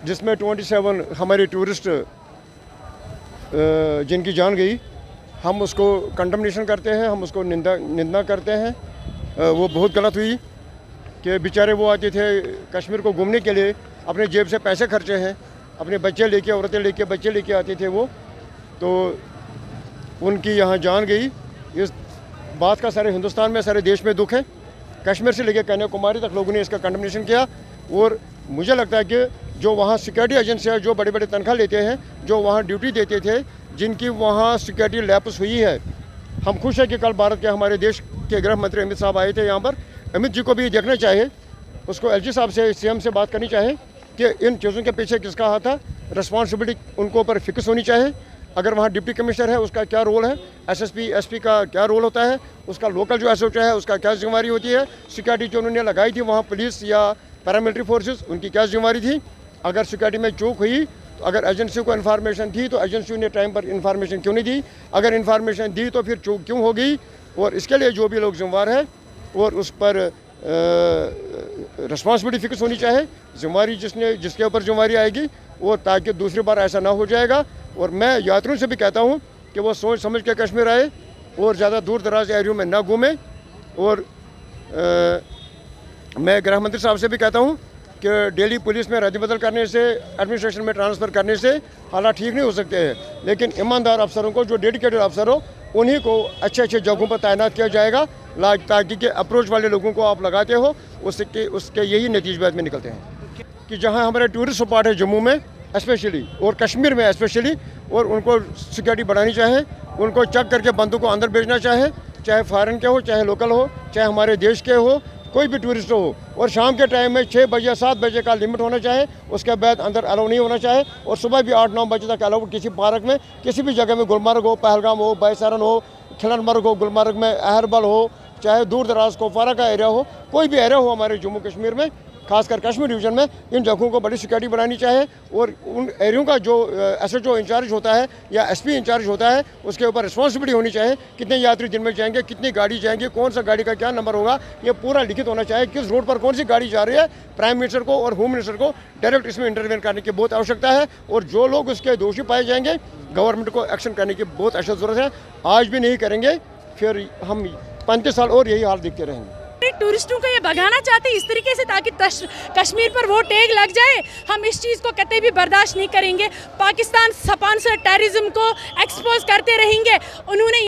जिसमें 27 हमारे टूरिस्ट जिनकी जान गई, हम उसको कंडमनेशन करते हैं, हम उसको निंदा करते हैं। वो बहुत गलत हुई कि बेचारे वो आते थे कश्मीर को घूमने के लिए, अपने जेब से पैसे खर्चे हैं, अपने बच्चे लेके, औरतें लेके, बच्चे लेके आते थे वो, तो उनकी यहाँ जान गई। इस बात का सारे हिंदुस्तान में, सारे देश में दुख है। कश्मीर से लेकर कन्याकुमारी तक लोगों ने इसका कंडमनेशन किया। और मुझे लगता है कि जो वहाँ सिक्योरिटी एजेंसियाँ जो बड़े बड़े तनख्वाह लेते हैं, जो वहाँ ड्यूटी देते थे, जिनकी वहाँ सिक्योरिटी लैप्स हुई है, हम खुश हैं कि कल भारत के हमारे देश के गृह मंत्री अमित साहब आए थे यहाँ पर। अमित जी को भी देखना चाहिए, उसको एलजी साहब से, सीएम से बात करनी चाहिए कि इन चीज़ों के पीछे किसका हाथ है। रिस्पॉन्सिबिलिटी उनको ऊपर फिक्स होनी चाहिए। अगर वहाँ डिप्टी कमिश्नर है, उसका क्या रोल है, एसएसपी एसपी का क्या रोल होता है, उसका लोकल जो एसओच है उसका क्या जिम्मेवारी होती है, सिक्योरिटी जो उन्होंने लगाई थी वहाँ पुलिस या पैरामिलिट्री फोर्सेस, उनकी क्या जिम्मेवारी थी। अगर सिक्योरिटी में चूक हुई, तो अगर एजेंसी को इन्फॉर्मेशन थी तो एजेंसी ने टाइम पर इन्फॉर्मेशन क्यों नहीं दी, अगर इन्फॉर्मेशन दी तो फिर चूक क्यों हो गई। और इसके लिए जो भी लोग जिम्मेवार है और उस पर रिस्पॉन्सिबिलिटी फिक्स होनी चाहिए, जिम्मेवारी जिसके ऊपर जिम्मेवारी आएगी, और ताकि दूसरी बार ऐसा ना हो जाएगा। और मैं यात्रियों से भी कहता हूँ कि वो सोच समझ के कश्मीर आए और ज़्यादा दूर दराज एरियो में ना घूमें। और मैं गृह मंत्री साहब से भी कहता हूँ कि डेली पुलिस में रद्द बदल करने से, एडमिनिस्ट्रेशन में ट्रांसफ़र करने से हालात ठीक नहीं हो सकते हैं, लेकिन ईमानदार अफसरों को, जो डेडिकेटेड अफसर हो, उन्हीं को अच्छे अच्छे जगहों पर तैनात किया जाएगा, ताकि के अप्रोच वाले लोगों को आप लगाते हो, उसके यही नतीजे में निकलते हैं कि जहाँ हमारे टूरिस्ट स्पॉट है जम्मू में स्पेशली और कश्मीर में स्पेशली, और उनको सिक्योरिटी बढ़ानी चाहे, उनको चेक करके बंदूक को अंदर भेजना चाहे, चाहे फॉरेन के हो, चाहे लोकल हो, चाहे हमारे देश के हो, कोई भी टूरिस्ट हो। और शाम के टाइम में 6 बजे 7 बजे का लिमिट होना चाहिए, उसके बाद अंदर अलाउ नहीं होना चाहिए। और सुबह भी 8-9 बजे तक अलाउ किसी पार्क में, किसी भी जगह में, गुलमर्ग हो, पहलगाम हो, बैसारन हो, खिलनमर्ग हो, गुलमर्ग में अहरबल हो, चाहे दूर दराज कोपवारा का एरिया हो, कोई भी एरिया हो हमारे जम्मू कश्मीर में, खासकर कश्मीर डिवीज़न में, इन जगहों को बड़ी सिक्योरिटी बनानी चाहिए। और उन एरियो का जो एसएचओ इंचार्ज होता है या एसपी इंचार्ज होता है, उसके ऊपर रिस्पॉन्सिबिलिटी होनी चाहिए। कितने यात्री दिन में जाएंगे, कितनी गाड़ी जाएंगी, कौन सा गाड़ी का क्या नंबर होगा, ये पूरा लिखित होना चाहिए। किस रोड पर कौन सी गाड़ी जा रही है, प्राइम मिनिस्टर को और होम मिनिस्टर को डायरेक्ट इसमें इंटरवेन करने की बहुत आवश्यकता है। और जो लोग उसके दोषी पाए जाएंगे, गवर्नमेंट को एक्शन करने की बहुत अशद ज़रूरत है। आज भी नहीं करेंगे, फिर हम 35 साल और यही हाल देखते रहेंगे। टूरिस्टों को ये भगाना चाहते हैं इस तरीके से, ताकि कश्मीर पर वो टैग लग जाए। हम इस चीज़ को कतई भी बर्दाश्त नहीं करेंगे। पाकिस्तान स्पॉन्सर टेररिज्म को एक्सपोज करते रहेंगे। उन्होंने